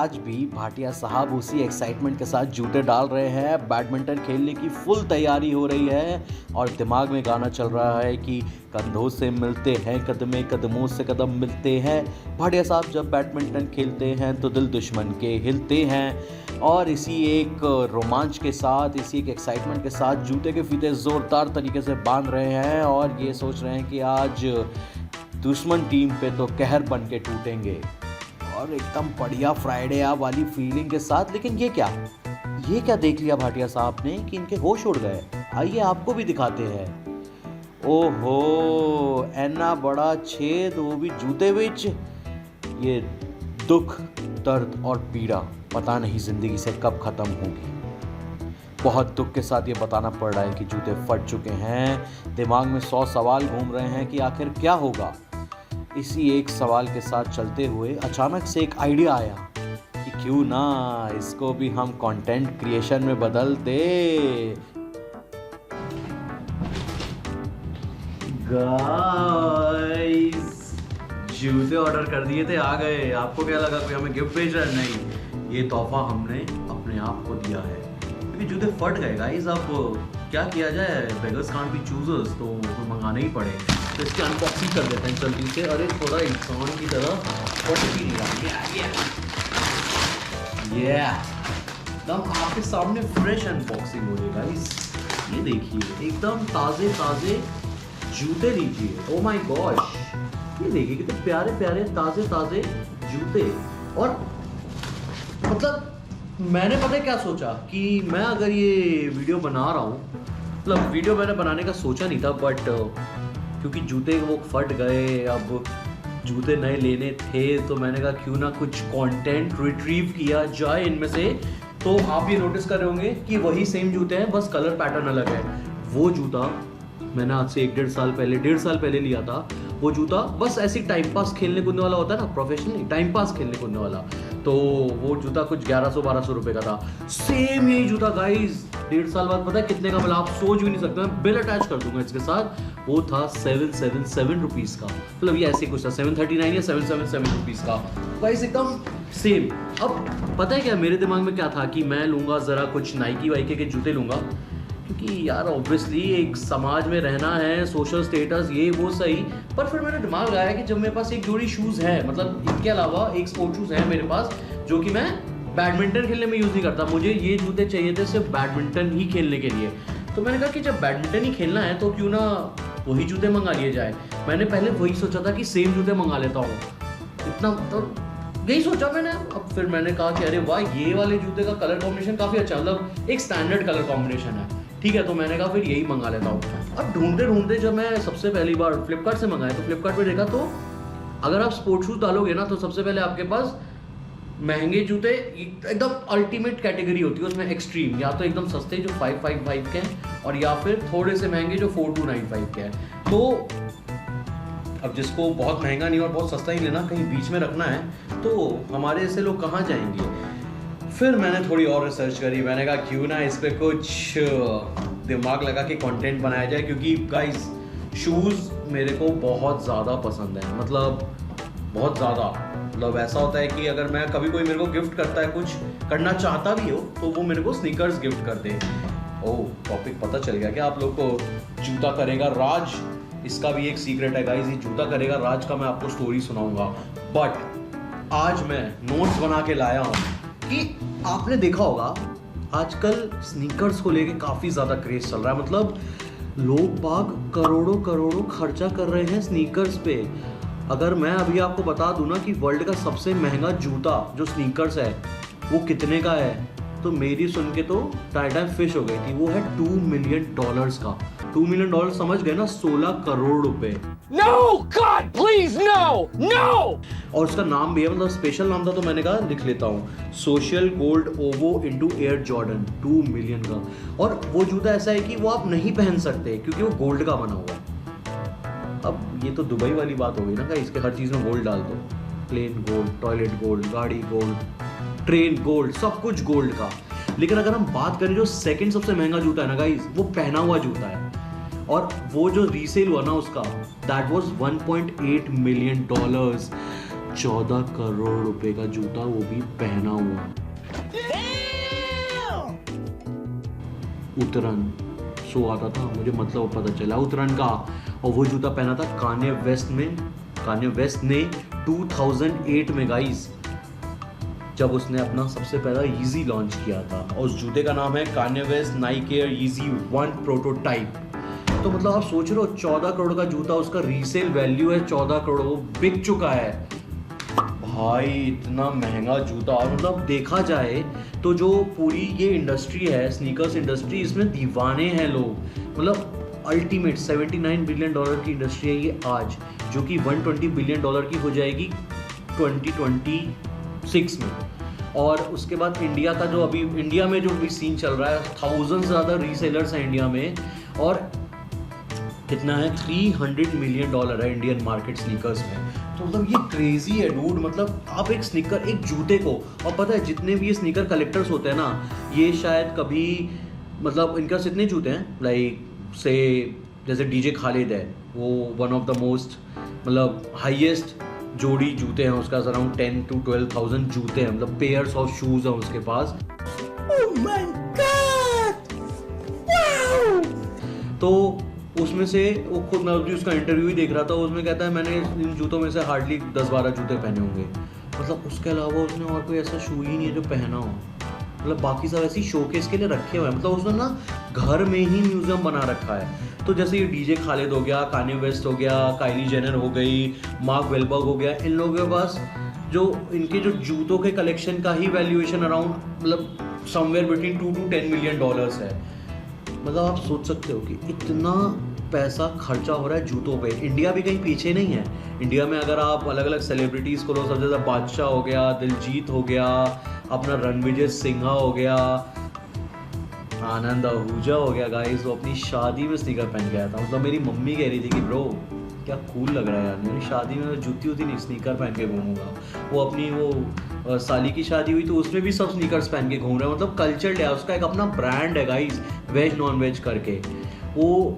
आज भी भाटिया साहब उसी एक्साइटमेंट के साथ जूते डाल रहे हैं। बैडमिंटन खेलने की फुल तैयारी हो रही है और दिमाग में गाना चल रहा है कि कंधों से मिलते हैं कदमे, कदमों से कदम मिलते हैं। भाटिया साहब जब बैडमिंटन खेलते हैं तो दिल दुश्मन के हिलते हैं और इसी एक रोमांच के साथ, इसी एक एक्साइटमेंट के साथ जूते के फीते ज़ोरदार तरीके से बांध रहे हैं और ये सोच रहे हैं कि आज दुश्मन टीम पे तो कहर बन के टूटेंगे और एकदम बढ़िया फ्राइडे वाली फीलिंग के साथ। लेकिन ये क्या देख लिया भाटिया साहब ने कि इनके होश उड़ गए। आइए आपको भी दिखाते हैं। ओहो, ऐना बड़ा छेद, वो भी जूते विच। ये दुख, दर्द और पीड़ा पता नहीं ज़िंदगी से कब ख़त्म होगी। बहुत दुख के साथ ये बताना पड़ रहा है कि जूते फट चुके हैं। दिमाग में 100 सवाल घूम रहे हैं कि आखिर क्या होगा। इसी एक सवाल के साथ चलते हुए अचानक से एक आइडिया आया कि क्यों ना इसको भी हम कंटेंट क्रिएशन में बदल दे। गाइस, जूते ऑर्डर कर दिए थे, आ गए। आपको क्या लगा कोई हमें गिफ्ट भेज रहा है? नहीं, ये तोहफा हमने अपने आप को दिया है क्योंकि जूते फट गए गाइस। अब क्या किया जाए, बेगर्स कांट बी चूजर्स, तो मंगाने ही पड़े। तो इसकी अनबॉक्सिंग कर देते हैं जल्दी से। अरे थोड़ा इंसान की तरह फट भी नहीं रहा। एकदम आपके सामने फ्रेश अनबॉक्सिंग हो रही है गाइस। ये देखिए, एकदम ताज़े ताज़े जूते लीजिए। ओ माय गॉश, ये देखिए कितने प्यारे प्यारे ताज़े ताज़े जूते। और मतलब मैंने पता है क्या सोचा कि मैं अगर ये वीडियो बना रहा हूँ, मतलब वीडियो मैंने बनाने का सोचा नहीं था, बट क्योंकि जूते वो फट गए, अब जूते नए लेने थे, तो मैंने कहा क्यों ना कुछ कंटेंट रिट्रीव किया जाए इनमें से। तो आप ये नोटिस कर रहे होंगे कि वही सेम जूते हैं, बस कलर पैटर्न अलग है। वो जूता मैंने आज से 1-1.5 साल पहले लिया था। वो जूता बस ऐसी टाइम पास खेलने कूदने वाला होता है ना, प्रोफेशनली टाइम पास खेलने कूदने वाला। तो वो जूता कुछ 1100-1200 रुपये का था। सेम यही जूता गाइस 1.5 साल बाद पता है कितने का मिला, आप सोच भी नहीं सकते। मैं बिल अटैच कर दूंगा इसके साथ। वो था 777 रुपीज़ का, मतलब ये ऐसे कुछ था 739 या 777 रुपीज़ का गाइस, एकदम सेम। अब पता है क्या मेरे दिमाग में क्या था कि मैं लूँगा ज़रा कुछ नाइकी वाइकी के जूते लूँगा, क्योंकि यार ऑब्वियसली एक समाज में रहना है, सोशल स्टेटस ये वो सही। पर फिर मैंने दिमाग लगाया कि जब मेरे पास एक जोड़ी शूज़ है, मतलब इनके अलावा एक स्पोर्ट शूज़ है मेरे पास, जो कि मैं बैडमिंटन खेलने में यूज़ नहीं करता। मुझे ये जूते चाहिए थे सिर्फ बैडमिंटन ही खेलने के लिए। तो मैंने कहा कि जब बैडमिंटन ही खेलना है तो क्यों ना वही जूते मंगा लिए जाए। मैंने पहले वही सोचा था कि सेम जूते मंगा लेता हूँ, इतना तो यही सोचा मैंने। अब फिर मैंने कहा कि अरे वाह, ये वाले जूते का कलर कॉम्बिनेशन काफ़ी अच्छा, मतलब एक स्टैंडर्ड कलर कॉम्बिनेशन है, ठीक है। तो मैंने कहा फिर यही मंगा लेता हूँ। अब ढूंढते ढूंढते जब मैं सबसे पहली बार फ्लिपकार्ट से मंगाया तो फ्लिपकार्ट पे देखा, तो अगर आप स्पोर्ट शूज़ डालोगे ना तो सबसे पहले आपके पास महंगे जूते एकदम अल्टीमेट कैटेगरी होती है, उसमें एक्सट्रीम, या तो एकदम सस्ते जो 555 के हैं, और या फिर थोड़े से महंगे जो 4295 के हैं। तो अब जिसको बहुत महंगा नहीं और बहुत सस्ता ही लेना, कहीं बीच में रखना है, तो हमारे ऐसे लोग कहाँ जाएंगे। फिर मैंने थोड़ी और रिसर्च करी। मैंने कहा क्यों ना इस पर कुछ दिमाग लगा के कंटेंट बनाया जाए, क्योंकि गाइस शूज़ मेरे को बहुत ज़्यादा पसंद है, मतलब बहुत ज़्यादा। मतलब ऐसा होता है कि अगर मैं कभी कोई मेरे को गिफ्ट करता है, कुछ करना चाहता भी हो, तो वो मेरे को स्नीकर्स गिफ्ट कर दे। ओह, टॉपिक पता चल गया क्या आप लोग को? जूता करेगा राज, इसका भी एक सीक्रेट है गाइस। ये जूता करेगा राज का मैं आपको स्टोरी सुनाऊंगा, बट आज मैं नोट्स बना के लाया हूँ कि आपने देखा होगा आजकल स्नीकर्स को लेके काफ़ी ज़्यादा क्रेज चल रहा है। मतलब लोग बाग करोड़ों करोड़ों खर्चा कर रहे हैं स्नीकर्स पे। अगर मैं अभी आपको बता दूं ना कि वर्ल्ड का सबसे महंगा जूता जो स्नीकर्स है वो कितने का है, तो मेरी सुन के तो टाइटन फिश हो गई थी। वो है $2 मिलियन का। $2 मिलियन समझ गए ना, 16 करोड़ रुपए। No, God, please, no, no! और उसका नाम भी है, मतलब स्पेशल नाम था, तो मैंने कहा लिख लेता हूँ, social gold ओवो into air Jordan, 2 million का। और वो जूता ऐसा है कि वो आप नहीं पहन सकते क्योंकि वो गोल्ड का बना हुआ है। अब ये तो दुबई वाली बात हो गई ना कि इसके हर चीज़ में गोल्ड डाल दो, प्लेन गोल्ड, टॉयलेट गोल्ड, गाड़ी गोल्ड, ट्रेन गोल्ड, सब कुछ गोल्ड का। लेकिन अगर हम बात करें जो सेकंड सबसे महंगा जूता है ना गाइस, वो पहना हुआ जूता है, और वो जो रीसेल हुआ ना उसका, दैट वाज $1.8 मिलियन। 14 करोड़ रुपए का जूता, वो भी पहना हुआ। उतरन शो आता था, मुझे मतलब पता चला उतरन का, और वो जूता पहना था कान्ये वेस्ट ने 2008 में गाइस, जब उसने अपना सबसे पहला Yeezy लॉन्च किया था, और उस जूते का नाम है Kanye West Nike air Yeezy 1 prototype. तो मतलब आप सोच रहे हो 14 करोड़ का जूता, उसका रीसेल वैल्यू है 14 करोड़, वो बिक चुका है भाई, इतना महंगा जूता। और मतलब देखा जाए तो जो पूरी ये इंडस्ट्री है, स्नीकर्स इंडस्ट्री, इसमें दीवाने हैं लोग। मतलब अल्टीमेट $79 बिलियन की इंडस्ट्री है ये आज, जो कि $120 बिलियन की हो जाएगी 2026 में। और उसके बाद इंडिया का जो अभी इंडिया में जो भी सीन चल रहा है, 1000 से ज़्यादा रीसेलर्स हैं इंडिया में, और कितना है $300 मिलियन है इंडियन मार्केट स्नीकर्स में। तो मतलब ये क्रेजी है डूड। मतलब आप एक स्नीकर, एक जूते को, और पता है जितने भी ये स्नीकर कलेक्टर्स होते हैं ना, ये शायद कभी, मतलब इनका कितने जूते हैं, लाइक से जैसे डीजे खालिद है, वो वन ऑफ द मोस्ट, मतलब हाईएस्ट जोड़ी जूते हैं उसका, अराउंड 10 to 12,000 जूते हैं, मतलब पेयर्स ऑफ शूज हैं उसके पास। Oh my God! Wow! तो उसमें से वो खुद, मैं अभी उसका इंटरव्यू ही देख रहा था, उसमें कहता है मैंने इन जूतों में से हार्डली 10-12 जूते पहने होंगे। मतलब उसके अलावा उसने और कोई ऐसा शू ही नहीं है जो पहना हो, मतलब बाकी सब ऐसी शोकेस के लिए रखे हुए हैं। मतलब उसने ना घर में ही म्यूजियम बना रखा है। तो जैसे ये डीजे खालिद हो गया, कान्ये वेस्ट हो गया, काइली जेनर हो गई, मार्क वेलबर्ग हो गया, इन लोगों के पास जो इनके जो जूतों के कलेक्शन का ही वैल्यूएशन अराउंड, मतलब समवेयर बिटवीन $2 to $10 मिलियन है। मतलब आप सोच सकते हो कि इतना पैसा खर्चा हो रहा है जूतों पे। इंडिया भी कहीं पीछे नहीं है। इंडिया में अगर आप अलग अलग सेलिब्रिटीज़ को लो, सबसे ज़्यादा बादशाह हो गया, दिलजीत हो गया, अपना रणविजय सिन्हा हो गया, आनंद आहूजा हो गया गाइस, वो अपनी शादी में स्नीकर पहन के आया था। मतलब मेरी मम्मी कह रही थी कि ब्रो क्या कूल लग रहा है यार, मेरी शादी में जूती उती नहीं, स्नीकर पहन के घूमूंगा। वो अपनी वो साली की शादी हुई तो उसमें भी सब स्नीकर्स पहन के घूम रहे हैं। मतलब कल्चर है, उसका एक अपना ब्रांड है गाइस, वेज नॉन वेज करके। वो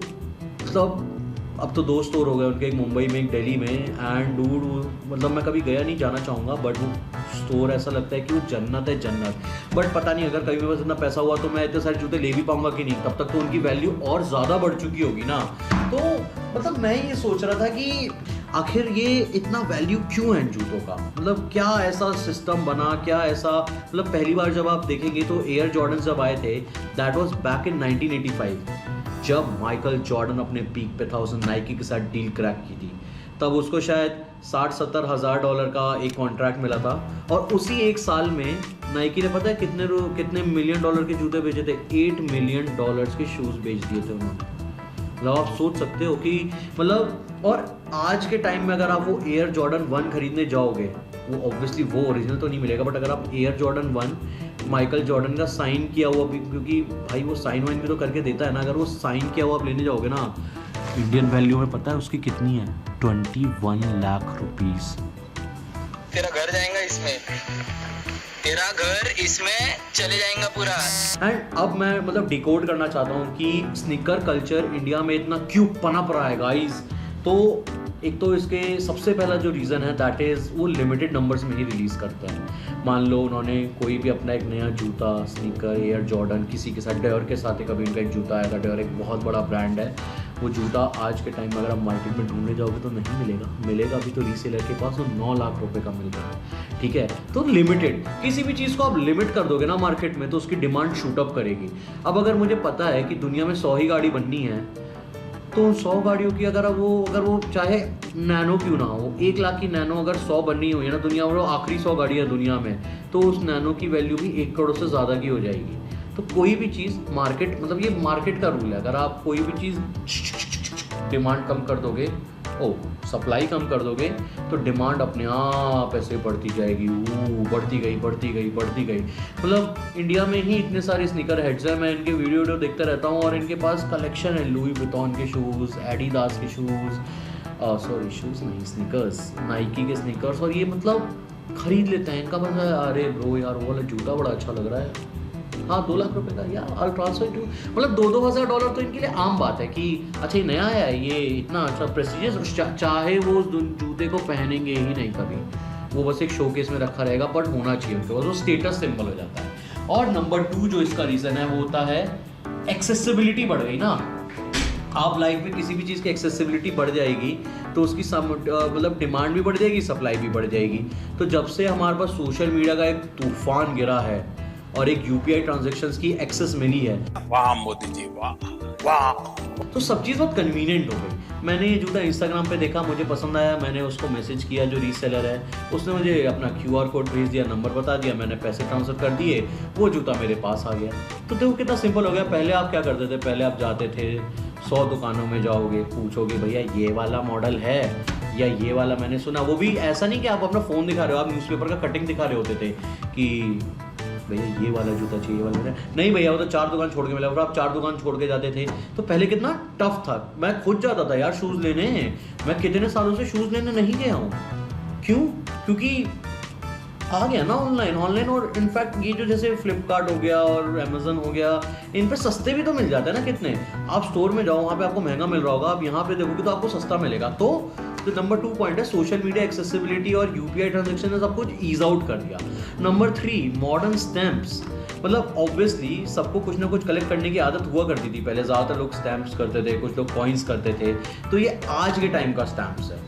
मतलब अब तो 2 स्टोर हो गए उनके, एक मुंबई में, एक दिल्ली में। एंड डूड, मतलब मैं कभी गया नहीं, जाना चाहूँगा, बट वो स्टोर ऐसा लगता है कि वो जन्नत है, जन्नत। बट पता नहीं अगर कभी मेरे पास इतना पैसा हुआ तो मैं इतने सारे जूते ले भी पाऊंगा कि नहीं, तब तक तो उनकी वैल्यू और ज़्यादा बढ़ चुकी होगी ना। तो मतलब मैं ये सोच रहा था कि आखिर ये इतना वैल्यू क्यों है जूतों का, मतलब क्या ऐसा सिस्टम बना, क्या ऐसा। मतलब पहली बार जब आप देखेंगे तो एयर जॉर्डन जब आए थे, दैट वाज बैक इन 1985, जब माइकल जॉर्डन अपने पीक पे था, उसने नाइकी के साथ डील क्रैक की थी। तब उसको शायद $60-70 हज़ार का एक कॉन्ट्रैक्ट मिला था, और उसी एक साल में नाइकी ने पता है कितने मिलियन डॉलर के जूते बेचे थे? $8 मिलियन के शूज़ बेच दिए थे उन्होंने। मतलब आप सोच सकते हो कि मतलब, और आज के टाइम में अगर आप वो एयर जॉर्डन 1 खरीदने जाओगे, वो ऑब्वियसली वो ओरिजिनल तो नहीं मिलेगा, बट अगर आप एयर जॉर्डन 1 माइकल जॉर्डन का साइन किया हुआ भी, क्योंकि भाई वो साइन वाइन भी तो करके देता है ना, अगर वो साइन किया हुआ आप लेने जाओगे ना, इंडियन वैल्यू में पता है उसकी कितनी है? 21 लाख रुपीस। तेरा घर जाएगा इसमें, तेरा घर इसमें चले जाएगा पूरा। एंड अब मैं मतलब डिकोड करना चाहता हूँ कि स्नीकर कल्चर इंडिया में इतना क्यों पनप रहा है गाइस। तो एक तो इसके सबसे पहला जो रीज़न है दैट इज़ वो लिमिटेड नंबर्स में ही रिलीज़ करते हैं। मान लो उन्होंने कोई भी अपना एक नया जूता, स्नीकर, एयर जॉर्डन, किसी के साथ, डेयर के साथ कभी उनका एक जूता आया था। डेयर एक बहुत बड़ा ब्रांड है। वो जूता आज के टाइम में अगर आप मार्केट में ढूंढने जाओगे तो नहीं मिलेगा, मिलेगा अभी तो रीसेलर के पास, वो 9 लाख रुपए का मिल रहा है। ठीक है, तो लिमिटेड, किसी भी चीज़ को आप लिमिट कर दोगे ना मार्केट में तो उसकी डिमांड शूटअप करेगी। अब अगर मुझे पता है कि दुनिया में 100 ही गाड़ी बननी है, तो 100 गाड़ियों की अगर वो चाहे नैनो क्यों ना हो, 1 लाख की नैनो अगर 100 बननी हुई है ना दुनिया में, आखिरी 100 गाड़ियाँ दुनिया में, तो उस नैनो की वैल्यू भी 1 करोड़ से ज़्यादा की हो जाएगी। तो कोई भी चीज़ मार्केट, मतलब ये मार्केट का रूल है, अगर आप कोई भी चीज़ डिमांड कम कर दोगे, सप्लाई कम कर दोगे, तो डिमांड अपने आप ऐसे बढ़ती जाएगी, बढ़ती गई। मतलब इंडिया में ही इतने सारे स्नीकर हेड्स हैं, मैं इनके वीडियो देखता रहता हूँ, और इनके पास कलेक्शन है लुई विटॉन के शूज़, एडिडास के शूज़, शूज़ नहीं, स्नीकर्स, नाइकी के स्नीकर्स, और ये मतलब खरीद लेते हैं। इनका मतलब अरे ब्रो यार वो वाला जूता बड़ा अच्छा लग रहा है, हाँ 2 लाख रुपए का, या I'll transfer to, मतलब $2-2 हज़ार तो इनके लिए आम बात है कि अच्छा ये नया है, ये इतना अच्छा प्रेस्टीजियस, चाहे वो उस जूते को पहनेंगे ही नहीं कभी, वो बस एक शोकेस में रखा रहेगा, बट होना चाहिए उनके पास, वो स्टेटस सिंबल हो जाता है। और नंबर 2 जो इसका रीज़न है वो होता है एक्सेसिबिलिटी बढ़ गई ना। आप लाइफ में किसी भी चीज़ की एक्सेसिबिलिटी बढ़ जाएगी तो उसकी मतलब डिमांड भी बढ़ जाएगी, सप्लाई भी बढ़ जाएगी। तो जब से हमारे पास सोशल मीडिया का एक तूफान गिरा है और एक यूपीआई ट्रांजैक्शंस की एक्सेस मिली है, वाह मोदी जी वाह वाह, तो सब चीज़ बहुत कन्वीनियंट हो गई। मैंने ये जूता इंस्टाग्राम पे देखा, मुझे पसंद आया, मैंने उसको मैसेज किया जो रीसेलर है, उसने मुझे अपना QR कोड भेज दिया, नंबर बता दिया, मैंने पैसे ट्रांसफ़र कर दिए, वो जूता मेरे पास आ गया। तो देखो कितना सिंपल हो गया। पहले आप क्या करते थे, पहले आप जाते थे 100 दुकानों में जाओगे, पूछोगे भैया ये वाला मॉडल है या ये वाला मैंने सुना। वो भी ऐसा नहीं कि आप अपना फ़ोन दिखा रहे हो, आप न्यूज़पेपर का कटिंग दिखा रहे होते थे कि भैया ये वाला जूता चाहिए, ये वाला नहीं भैया, वो तो 4 दुकान छोड़ के मिला। और आप 4 दुकान छोड़ के जाते थे तो पहले कितना टफ था। मैं खुद जाता था यार शूज़ लेने, मैं कितने सालों से शूज़ लेने नहीं गया हूँ। क्यों? क्योंकि आ गया ना ऑनलाइन। और इनफैक्ट ये जो जैसे फ्लिपकार्ट हो गया और अमेजन हो गया, इन पे सस्ते भी तो मिल जाते हैं ना कितने। आप स्टोर में जाओ, वहाँ पे आपको महंगा मिल रहा होगा, आप यहाँ पे देखोगे तो आपको सस्ता मिलेगा। तो जो नंबर 2 पॉइंट है, सोशल मीडिया एक्सेसिबिलिटी और यूपीआई ट्रांजैक्शन ने सब कुछ ईज आउट कर दिया। Number 3 modern stamps. मतलब ऑब्वियसली सबको कुछ ना कुछ कलेक्ट करने की आदत हुआ करती थी पहले। ज़्यादातर लोग स्टैम्प्स करते थे, कुछ लोग कॉइन्स करते थे। तो ये आज के टाइम का स्टैम्प्स है।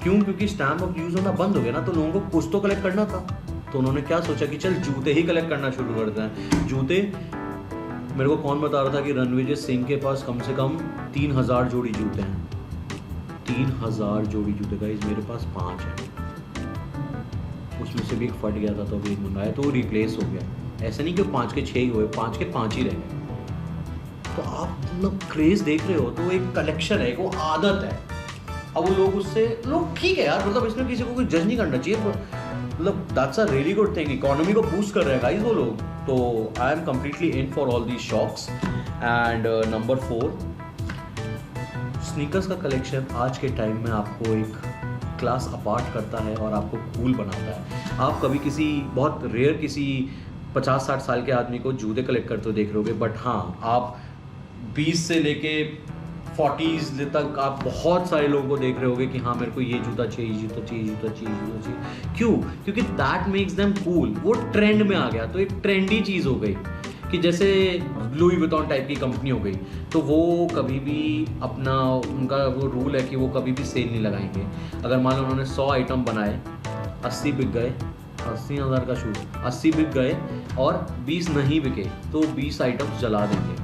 क्यों? क्योंकि स्टैम्प अब यूज़ होना बंद हो गया ना, तो लोगों को कुछ तो कलेक्ट करना था। तो उन्होंने क्या सोचा कि चल जूते ही कलेक्ट करना शुरू करते हैं। जूते, मेरे को कौन बता रहा था कि रणविजय सिंह के पास कम से कम 3000 जोड़ी जूते हैं। 3000 जोड़ी जूते गाइस, मेरे पास 5 हैं। उसमें से भी एक फट गया था तो अभी एक मंगाया तो वो रिप्लेस हो गया। ऐसा नहीं कि 5 के 6 ही हुए, 5 के 5 ही रह गए। तो आप मतलब क्रेज देख रहे हो, तो एक कलेक्शन है, एक वो आदत है। अब वो लोग उससे लोग ठीक है यार, मतलब इसमें किसी को कोई जज नहीं करना चाहिए, मतलब that's a really good thing. Economy को बूस्ट कर रहे हैं गाइस वो लोग। तो I am completely in for all these shocks. And number 4 sneakers का कलेक्शन आज के टाइम में आपको एक क्लास अपार्ट करता है और आपको कूल बनाता है। आप कभी किसी बहुत रेयर किसी 50-60 साल के आदमी को जूते कलेक्ट करते हुए देख रहे होगे, बट हाँ आप 20 से लेके 40s तक आप बहुत सारे लोगों को देख रहे होगे कि हाँ मेरे को ये जूता चाहिए, जूता चाहिए, जूता चाहिए, जूता चाहिए। क्यों? क्योंकि दैट मेक्स देम कूल। वो ट्रेंड में आ गया, तो एक ट्रेंडी चीज़ हो गई कि जैसे लुई विटॉन टाइप की कंपनी हो गई, तो वो कभी भी अपना उनका वो रूल है कि वो कभी भी सेल नहीं लगाएंगे। अगर मान लो उन्होंने 100 आइटम बनाए, 80 बिक गए, 80,000 का शूज़ 80 बिक गए और 20 नहीं बिके, तो 20 आइटम्स जला देंगे।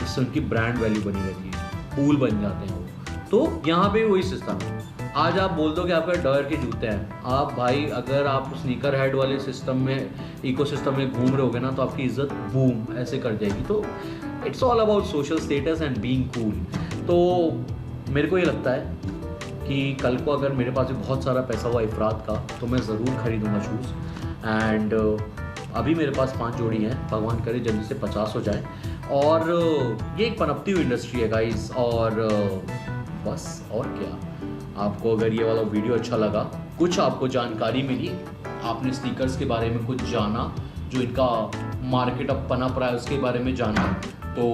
इससे उनकी ब्रांड वैल्यू बनी रहती है, कूल बन जाते हैं वो। तो यहाँ पे वही सिस्टम है। आज आप बोल दो कि आपका डर के जूते हैं, आप भाई अगर आप स्नीकर हेड वाले सिस्टम में, इकोसिस्टम में घूम रहे होगे ना, तो आपकी इज्जत बूम ऐसे कर जाएगी। तो it's all about social status and being cool. तो मेरे को ये लगता है कि कल को अगर मेरे पास भी बहुत सारा पैसा हुआ इफरात का, तो मैं ज़रूर खरीदूँगा शूज़। एंड अभी मेरे पास 5 जोड़ी हैं, भगवान करे जल्दी से 50 हो जाए। और ये एक पनपती हुई इंडस्ट्री है गाइस। और बस और क्या, आपको अगर ये वाला वीडियो अच्छा लगा, कुछ आपको जानकारी मिली, आपने स्नीकर्स के बारे में कुछ जाना, जो इनका मार्केट अब पनप रहा है उसके बारे में जाना, तो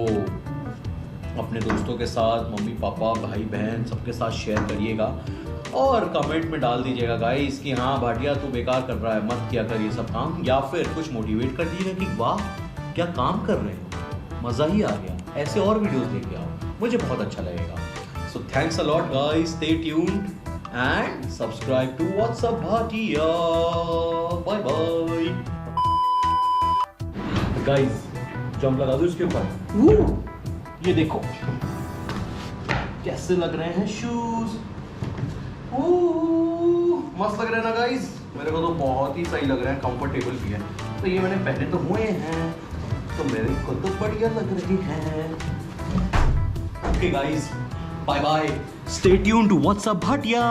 अपने दोस्तों के साथ, मम्मी पापा भाई बहन सबके साथ शेयर करिएगा और कमेंट में डाल दीजिएगा गाइस कि हाँ भाटिया तू बेकार कर रहा है, मत किया कर ये सब काम, या फिर कुछ मोटिवेट कर दीजिएगा कि वाह क्या काम कर रहे हो, मज़ा ही आ गया, ऐसे और वीडियोस लेके आओ, मुझे बहुत अच्छा लगेगा। So thanks a lot guys, stay tuned and subscribe to WhatsApp Bhatia. Bye bye guys, jump लगा दो इसके ऊपर। ये देखो कैसे लग रहे हैं शूज, मस्त लग रहे हैं ना गाइस, मेरे को तो बहुत ही सही लग रहे हैं, कंफर्टेबल भी है। तो ये मैंने पहने तो हुए हैं, तो मेरे को तो बढ़िया लग रही है। Okay guys, bye bye, stay tuned to WhatsApp Bhatia.